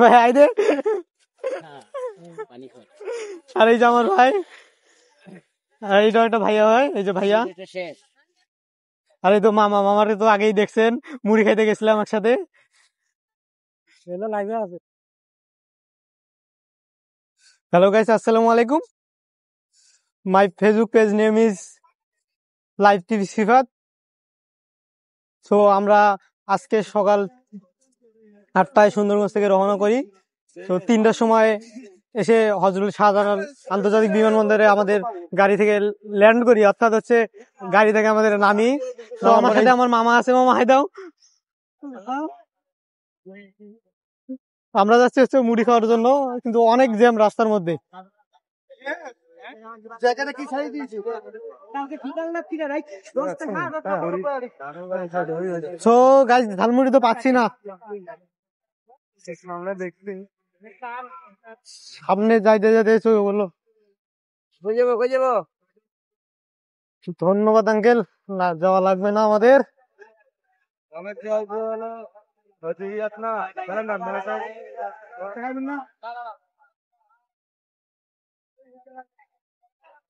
ভাই I they. আর এই যে আমার ভাই, আর এইটা একটা ভাইয়া হয়, এই যে ভাইয়া। আর এই তো মামা, মামারে তো আগেই দেখছেন, মুড়ি খাইতে গেছিলাম একসাথে। হ্যালো গাইস, আসসালামু আলাইকুম। My Facebook page name is live TV Sifat. So আমরা আজকে সকাল 8টায় সুন্দরগঞ্জ থেকে রওনা করি। তো 3টার সময় এসে হযরত শাহজালাল আন্তর্জাতিক বিমানবন্দরে আমাদের গাড়ি থেকে ল্যান্ড করি, অর্থাৎ হচ্ছে গাড়ি থেকে আমাদের নামি। তো আমার সাথে আমার মামা আছে, মামা হাই দাও। আমরা যাচ্ছি হচ্ছে মুড়ি খাওয়ার জন্য, কিন্তু অনেক জ্যাম রাস্তার মধ্যে। সো গাইস, ঝালমুড়ি তো পাচ্ছি না। সামনে যাইতে যাইতে বললো ধন্যবাদ আঙ্কেল, না যাওয়া লাগবে না আমাদের।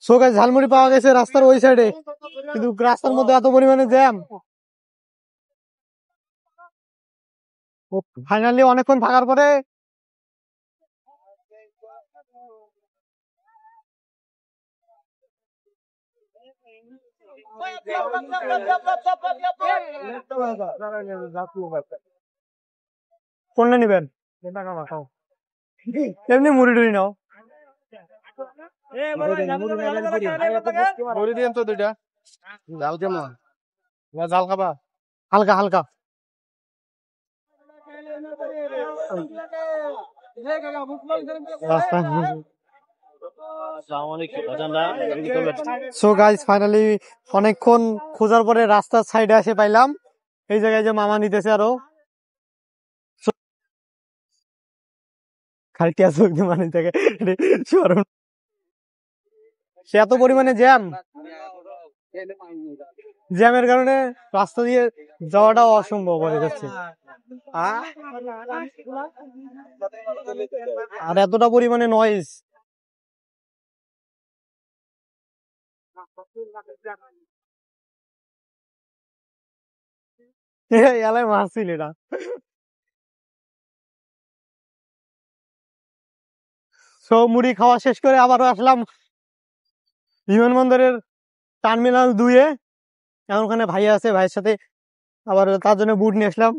সো গাইস, ঝালমুড়ি পাওয়া গেছে রাস্তার ওই সাইডে, কিন্তু রাস্তার মধ্যে এত পরিমাণে জ্যাম। ফাইনালি অনেকক্ষণ থাকার পরে কোনটা নিবেন? এমনি মুড়ি টুড়ি নাও। মুড়ি দিন তো দুইটা। জাল কেমন? জাল খাবা? হালকা হালকা। সো গাইস, ফাইনালি অনেকক্ষণ খোঁজার পরে রাস্তার সাইডে এসে পাইলাম। এই জায়গায় যে মামা নিতেছে আরো খাইতে আসো মানে জায়গায় সে এত পরিমাণে জ্যাম, জ্যামের কারণে রাস্তা দিয়ে যাওয়াটাও অসম্ভব হয়ে যাচ্ছে। আর এতটা পরিমাণে নয়েজ। এলাই মারছিল এটা। সো মুড়ি খাওয়া শেষ করে আবারও আসলাম বিমানবন্দরের টার্মিনাল 2-এ। এখন ওখানে ভাই আছে, ভাইয়ের সাথে আবার তার জন্য বুট নিয়ে আসলাম।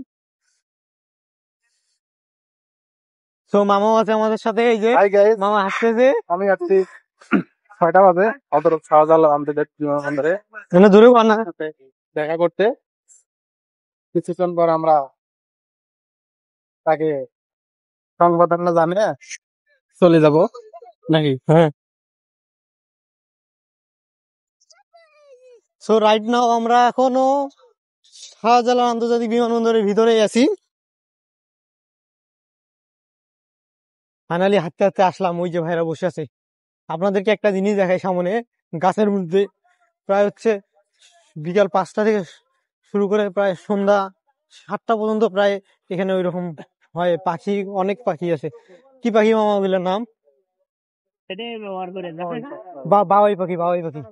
সো মামাও আছে আমাদের সাথে, এই যে মামা হাসতেছে। আমি আসছি 6টা বাজে হযরত শাহজালাল আন্তর্জাতিক বিমানবন্দরে দেখা করতে। কিছুক্ষণ পর আমরা তাকে সংবাদটা জানিয়ে চলে যাব নাকি। হ্যাঁ। সো রাইট নাও আমরা এখনো শাহজালাল আন্তর্জাতিক বিমানবন্দরের ভিতরেই আছি। ফাইনালি হাঁটতে হাঁটতে আসলাম, ওই যে ভাইরা বসে আছে। আপনাদেরকে একটা জিনিস দেখাই, সামনে গাছের মধ্যে প্রায় হচ্ছে বিকাল 5টা থেকে শুরু করে প্রায় সন্ধ্যা 7টা পর্যন্ত প্রায় এখানে ওই রকম হয়। পাখি, অনেক পাখি আছে। কি পাখি মামা ওগুলোর নাম? বাওয়াই পাখি, বাওয়াই পাখি।